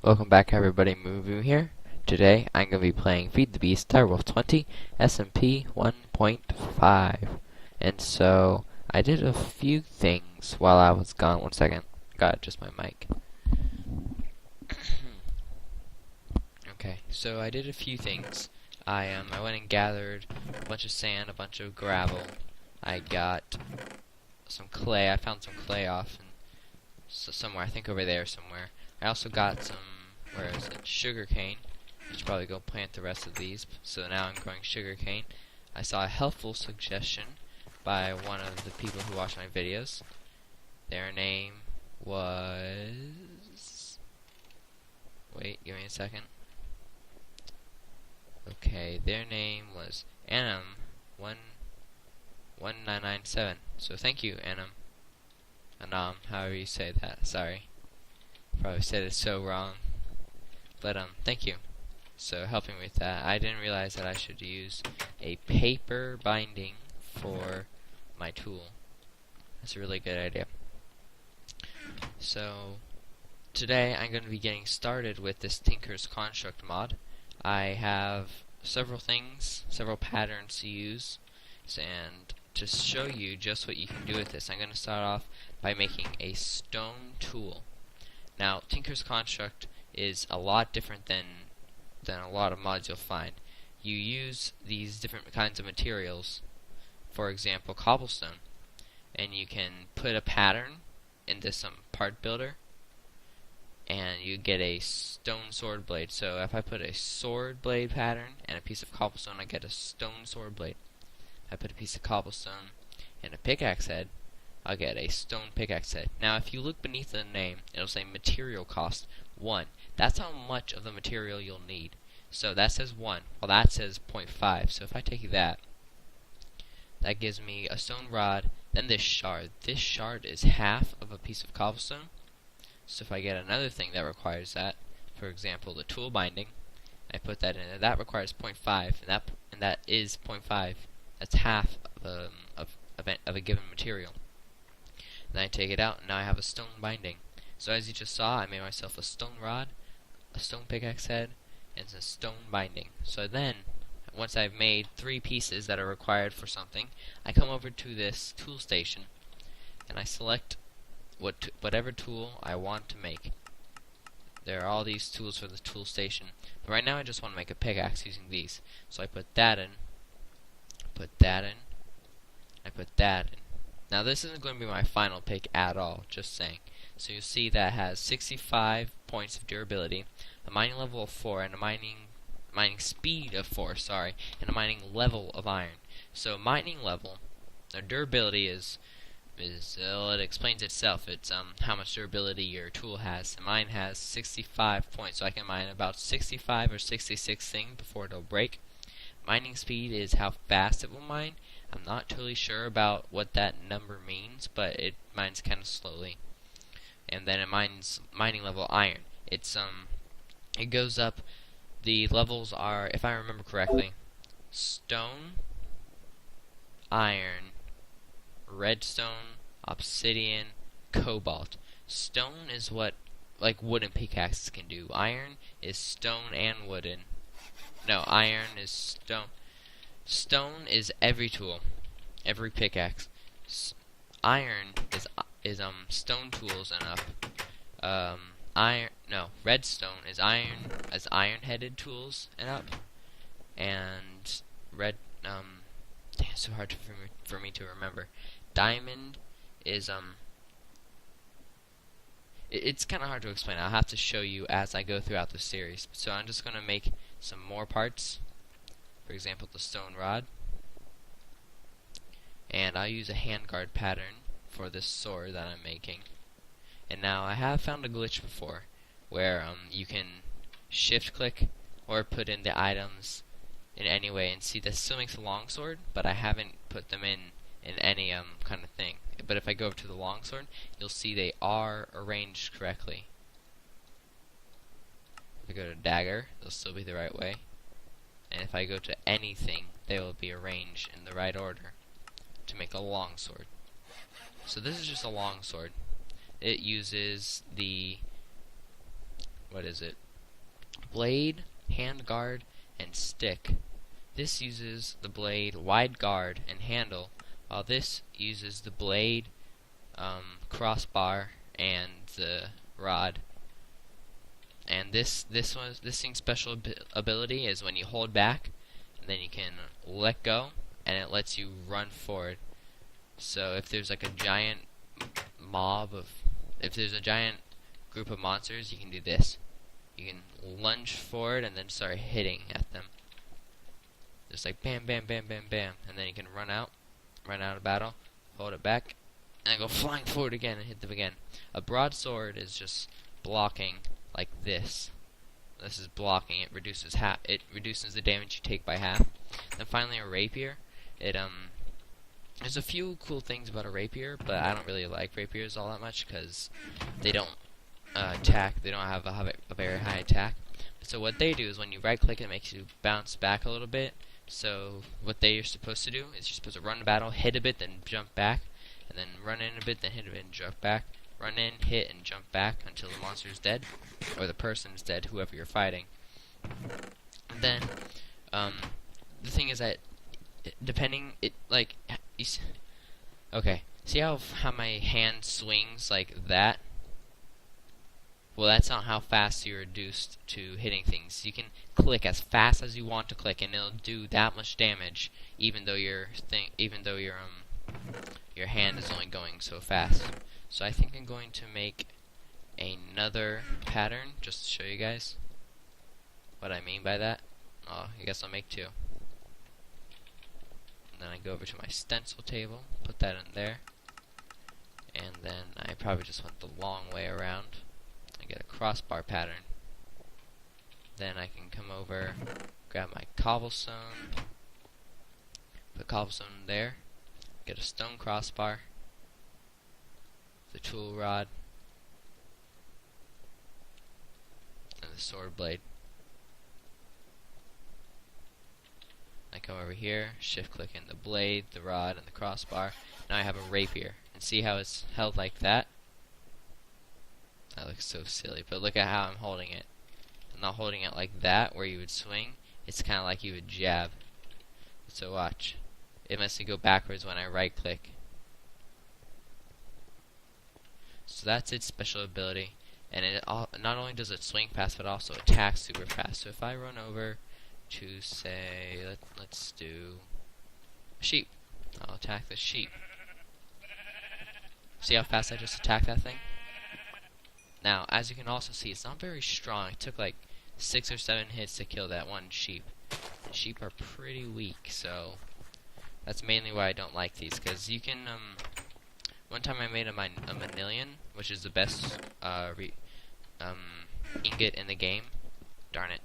Welcome back everybody, Moo here. Today I'm going to be playing Feed the Beast Direwolf20 SMP 1.5. And so I did a few things while I was gone. One second. Gotta adjust my mic. Okay, so I did a few things. I went and gathered a bunch of sand, a bunch of gravel. I got some clay. I found some clay off somewhere, I think over there somewhere. I also got some, where is it, sugar cane. I should probably go plant the rest of these. So now I'm growing sugar cane. I saw a helpful suggestion by one of the people who watch my videos. Their name was... Wait, give me a second. Okay, their name was Anum1997. So thank you, Anum. Anam, however you say that. Sorry. Probably said it so wrong. But thank you. So helping me with that. I didn't realize that I should use a paper binding for my tool. That's a really good idea. So today I'm going to be getting started with this Tinker's Construct mod. I have several things, several patterns to use, and to show you just what you can do with this, I'm going to start off by making a stone tool. Now, Tinker's Construct is a lot different than a lot of mods you'll find. You use these different kinds of materials, for example, cobblestone, and you can put a pattern into some part builder, and you get a stone sword blade. So if I put a sword blade pattern and a piece of cobblestone, I get a stone sword blade. If I put a piece of cobblestone and a pickaxe head, I'll get a stone pickaxe head. Now if you look beneath the name, it'll say material cost 1. That's how much of the material you'll need. So that says 1, well that says 0.5. So if I take that, that gives me a stone rod, then this shard. This shard is half of a piece of cobblestone. So if I get another thing that requires that, for example the tool binding, I put that in there, that requires 0.5, and that is 0.5. That's half of a given material. Then I take it out, and now I have a stone binding. So as you just saw, I made myself a stone rod, a stone pickaxe head, and a stone binding. So then, once I've made 3 pieces that are required for something, I come over to this tool station, and I select whatever tool I want to make. There are all these tools for the tool station. But right now I just want to make a pickaxe using these. So I put that in, put that in, I put that in. Now this isn't going to be my final pick at all, just saying. So you'll see that has 65 points of durability, a mining level of 4, and a mining speed of 4, sorry, and a mining level of iron. So mining level, the durability is it explains itself. It's how much durability your tool has. And mine has 65 points, so I can mine about 65 or 66 things before it'll break. Mining speed is how fast it will mine. I'm not totally sure about what that number means, but it mines kind of slowly. And then it mines mining level iron. It goes up. The levels are, if I remember correctly, stone, iron, redstone, obsidian, cobalt. Stone is what like wooden pickaxes can do. Iron is stone and wooden. No, iron is stone. Stone is every tool, every pickaxe. Iron is stone tools and up. Redstone is iron-headed tools and up. And it's so hard for me to remember. Diamond is it's kind of hard to explain. I'll have to show you as I go throughout the series. So I'm just going to make some more parts. For example, the stone rod. And I'll use a handguard pattern for this sword that I'm making. And now I have found a glitch before where you can shift click or put in the items in any way, and see this still makes a longsword, but I haven't put them in any kind of thing. But if I go over to the longsword, you'll see they are arranged correctly. If I go to dagger, they'll still be the right way. And if I go to anything, they will be arranged in the right order to make a longsword. So this is just a longsword. It uses the what is it? Blade, hand guard, and stick. This uses the blade, wide guard, and handle, while this uses the blade, crossbar, and the rod. And this thing's special ability is when you hold back, and then you can let go, and it lets you run forward. So if there's like a giant if there's a giant group of monsters, you can do this. You can lunge forward and then start hitting at them. Just like bam, bam, bam, bam, bam, and then you can run out of battle, hold it back, and then go flying forward again and hit them again. A broadsword is just blocking like this. This is blocking. It reduces the damage you take by half. Then finally a rapier. There's a few cool things about a rapier, but I don't really like rapiers all that much because they don't attack. They don't have a very high attack. So what they do is when you right click, it makes you bounce back a little bit. So what they are supposed to do is you're supposed to run the battle, hit a bit, then jump back, and then run in a bit, then hit a bit, and jump back. Run in, hit, and jump back until the monster is dead, or the person is dead, whoever you're fighting. And then the thing is that okay, see how my hand swings like that? Well, that's not how fast you're reduced to hitting things. You can click as fast as you want to click, and it'll do that much damage, even though your hand is only going so fast. So I think I'm going to make another pattern just to show you guys what I mean by that. Oh, I guess I'll make two. And then I go over to my stencil table, put that in there, and then I probably just went the long way around. I get a crossbar pattern. Then I can come over, grab my cobblestone, put cobblestone there, get a stone crossbar, the tool rod, and the sword blade. I come over here, shift click in the blade, the rod, and the crossbar. Now I have a rapier. And see how it's held like that? That looks so silly, but look at how I'm holding it. I'm not holding it like that, where you would swing. It's kind of like you would jab. So watch. It must go backwards when I right click. So that's its special ability. And not only does it swing fast, but also attacks super fast. So if I run over to say, let's do a sheep. I'll attack the sheep. See how fast I just attacked that thing? Now, as you can also see, it's not very strong. It took like 6 or 7 hits to kill that one sheep. The sheep are pretty weak, so that's mainly why I don't like these. Because you can, one time I made a manillion, which is the best ingot in the game. Darn it.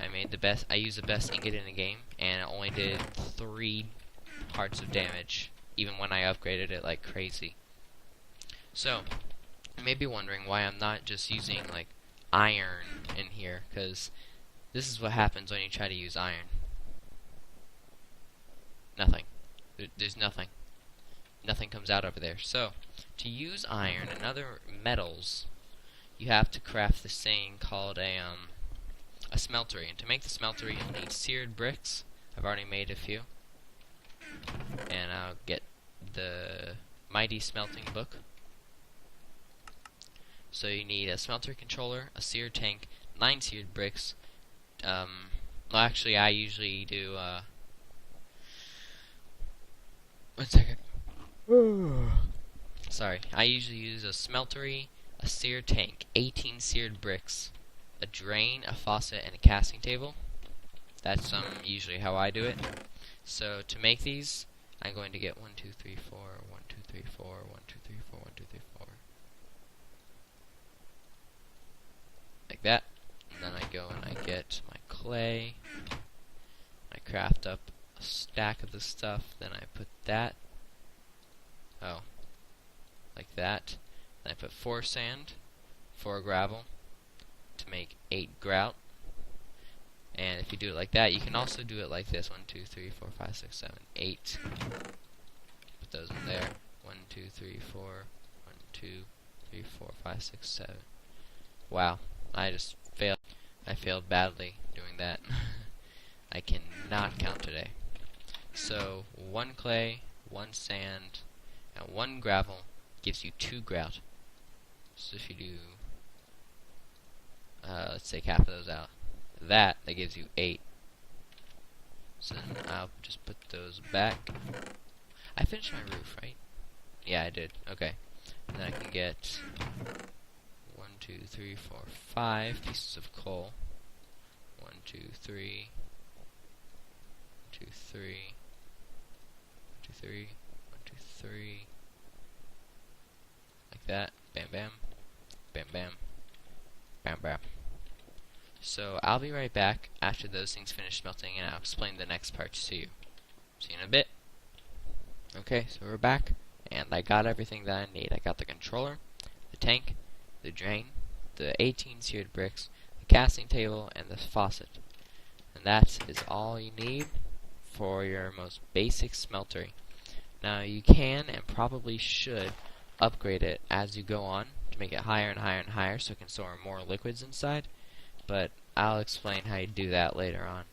I used the best ingot in the game, and it only did 3 hearts of damage, even when I upgraded it like crazy. So, you may be wondering why I'm not just using, like, iron in here, because this is what happens when you try to use iron. Nothing. There's nothing. Nothing comes out over there. So, to use iron and other metals, you have to craft this thing called a smeltery. And to make the smeltery, you'll need seared bricks. I've already made a few. And I'll get the Mighty Smelting Book. So you need a smeltery controller, a sear tank, 9 seared bricks. Well, actually, I usually do, 1 second. Sorry. I usually use a smeltery, a sear tank, 18 seared bricks, a drain, a faucet, and a casting table. That's usually how I do it. So to make these, I'm going to get 1, 2, 3, 4, 1, 2, 3, 4, 1, 2, 3, 4, 1, 2, 3, 4. Like that. And then I go and I get my clay. I craft up a stack of the stuff. Then I put that. Oh. Like that. Then I put 4 sand, 4 gravel to make 8 grout. And if you do it like that, you can also do it like this. 1, 2, 3, 4, 5, 6, 7, 8. Put those in there. 1, 2, 3, 4. 1, 2, 3, 4, 5, 6, 7. Wow. I just I failed badly doing that. I cannot count today. So 1 clay, 1 sand, and 1 gravel gives you 2 grout. So if you do, let's take half of those out, that gives you 8. So then I'll just put those back. I finished my roof, right? Yeah, I did. Okay. And then I can get 1, 2, 3, 4, 5 pieces of coal. 1, 2, 3. 2, 3. 2, 3. 1, 2, 3. Like that. Bam, bam. Bam, bam. Bam, bam. So I'll be right back after those things finish smelting, and I'll explain the next parts to you. See you in a bit. Okay, so we're back, and I got everything that I need. I got the controller, the tank, the drain, the 18 seared bricks, the casting table, and the faucet. And that is all you need for your most basic smeltery. Now you can and probably should upgrade it as you go on to make it higher and higher and higher so it can store more liquids inside, but I'll explain how you do that later on.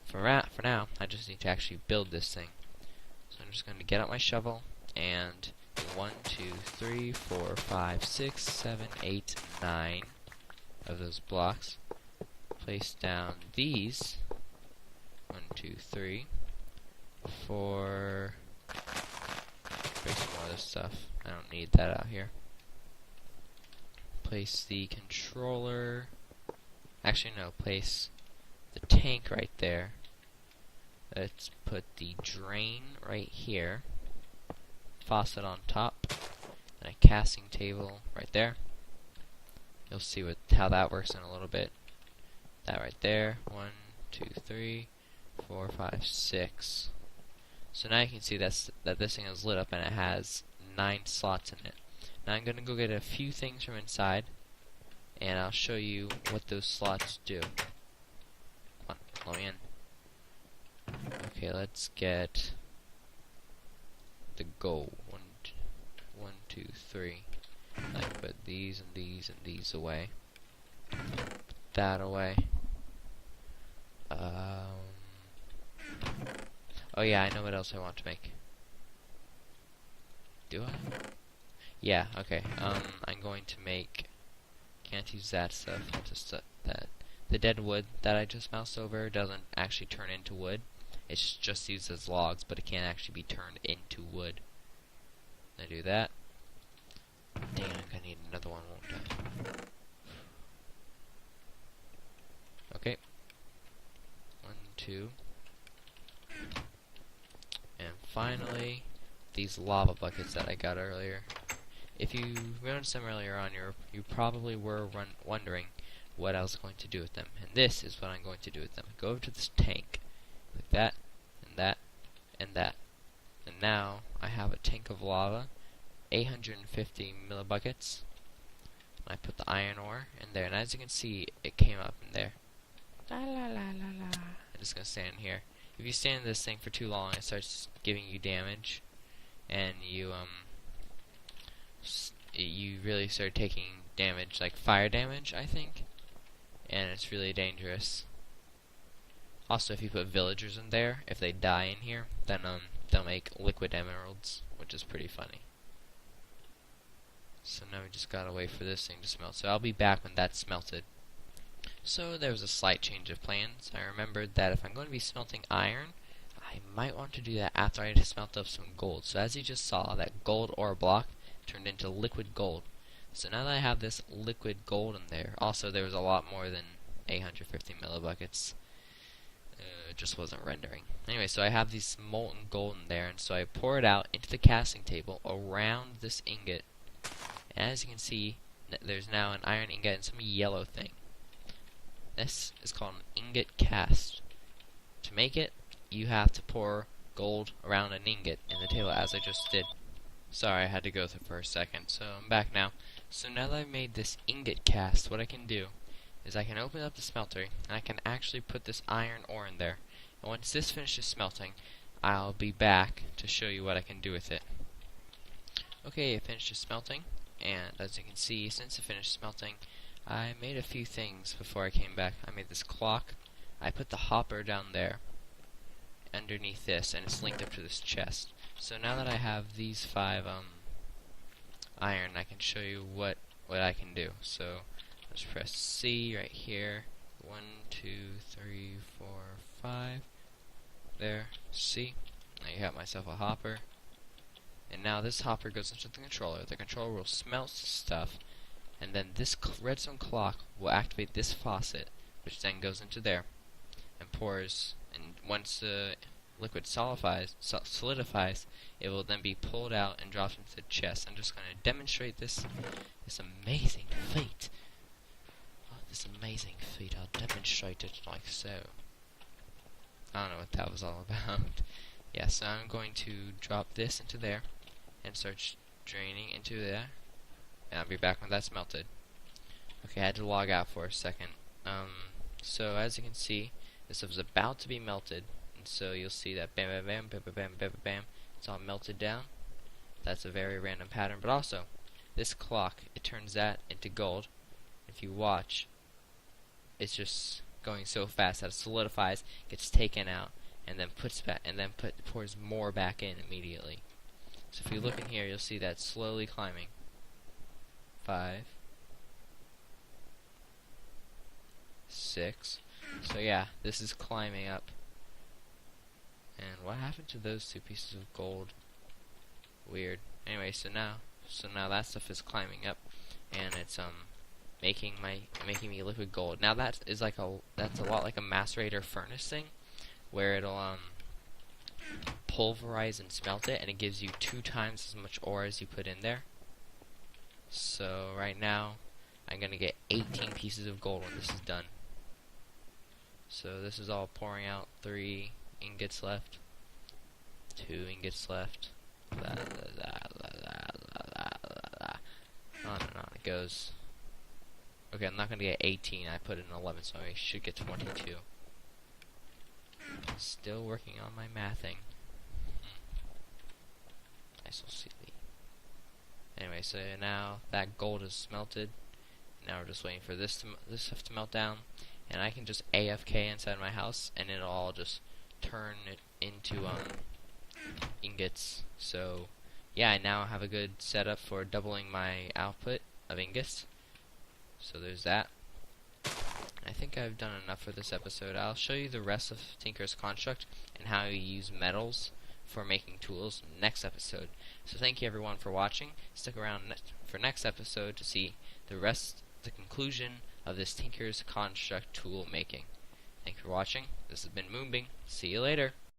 For now, I just need to actually build this thing. So I'm just going to get out my shovel and 1, 2, 3, 4, 5, 6, 7, 8, 9 of those blocks. Place down these 1, 2, 3, 4. Place some more of this stuff. I don't need that out here. Place the controller. Actually, no. Place the tank right there. Let's put the drain right here. Faucet on top. And a casting table right there. You'll see how that works in a little bit. That right there. 1, 2, 3, 4, 5, 6. So now you can see that this thing is lit up and it has 9 slots in it. Now I'm going to go get a few things from inside, and I'll show you what those slots do. Come on, let me in. Okay, let's get the gold. 1, 2, 3. I can put these and these and these away. Put that away. Oh yeah, I know what else I want to make. Do I? Yeah, okay. I'm going to make... Can't use that stuff. I'll just that. The dead wood that I just moused over doesn't actually turn into wood. It's just used as logs, but it can't actually be turned into wood. I do that. Dang, I'm gonna need another one, won't I? Okay. 1, 2. And finally, these lava buckets that I got earlier. If you noticed them earlier on, you probably were wondering what I was going to do with them. And this is what I'm going to do with them. Go over to this tank, like that, and that, and that. And now I have a tank of lava, 850 millibuckets. I put the iron ore in there, and as you can see, it came up in there. La la la la la. I'm just gonna stand here. If you stand in this thing for too long, it starts giving you damage, and you really start taking damage, like fire damage, I think, and it's really dangerous. Also, if you put villagers in there, if they die in here, then they'll make liquid emeralds, which is pretty funny. So now we just gotta wait for this thing to smelt. So I'll be back when that's smelted. So there was a slight change of plans. I remembered that if I'm going to be smelting iron, I might want to do that after I smelt up some gold. So as you just saw, that gold ore block turned into liquid gold. So now that I have this liquid gold in there, also there was a lot more than 850 millibuckets. It just wasn't rendering. Anyway, so I have these molten gold in there, and so I pour it out into the casting table around this ingot. And as you can see, there's now an iron ingot and some yellow thing. This is called an ingot cast. To make it, you have to pour gold around an ingot in the table, as I just did. Sorry, I had to go through for a second, so I'm back now. So now that I've made this ingot cast, what I can do is I can open up the smeltery, and I can actually put this iron ore in there. And once this finishes smelting, I'll be back to show you what I can do with it. Okay, it finished smelting, and as you can see, since it finished smelting, I made a few things before I came back. I made this clock. I put the hopper down there underneath this, and it's linked up to this chest. So now that I have these 5 iron, I can show you what I can do. So let's press C right here. 1, 2, 3, 4, 5. There. C. Now you have myself a hopper. And now this hopper goes into the controller. The controller will smelt stuff, and then this redstone clock will activate this faucet, which then goes into there and pours. And once the liquid solidifies, it will then be pulled out and dropped into the chest. I'm just going to demonstrate this amazing feat. This amazing feat. I'll demonstrate it like so. I don't know what that was all about. Yeah, so I'm going to drop this into there and start draining into there. And I'll be back when that's melted. Okay, I had to log out for a second. So as you can see, this stuff is about to be melted. And so you'll see that bam, bam, bam, bam, bam, bam, bam, bam. It's all melted down. That's a very random pattern. But also, this clock, it turns that into gold. If you watch, it's just going so fast that it solidifies, gets taken out, and then puts back, and then pours more back in immediately. So if you look in here, you'll see that slowly climbing. 5, 6. So yeah, this is climbing up. And what happened to those 2 pieces of gold? Weird. Anyway, so now that stuff is climbing up, and it's making me liquid gold. Now that's a lot like a macerator furnace thing, where it'll pulverize and smelt it, and it gives you 2 times as much ore as you put in there. So right now I'm gonna get 18 pieces of gold when this is done. So this is all pouring out. 3 ingots left, 2 ingots left. On and on it goes. Okay, I'm not gonna get 18. I put in 11, so I should get 22. Still working on my mathing. Nice little silly. Anyway, so now that gold is smelted. Now we're just waiting for this stuff to melt down, and I can just AFK inside my house, and it'll all just turn it into ingots. So yeah, I now have a good setup for doubling my output of ingots. So there's that. I think I've done enough for this episode. I'll show you the rest of Tinker's Construct and how you use metals for making tools next episode. So thank you everyone for watching. Stick around for next episode to see the conclusion of this Tinker's Construct tool making. Thank you for watching. This has been Moonbing. See you later.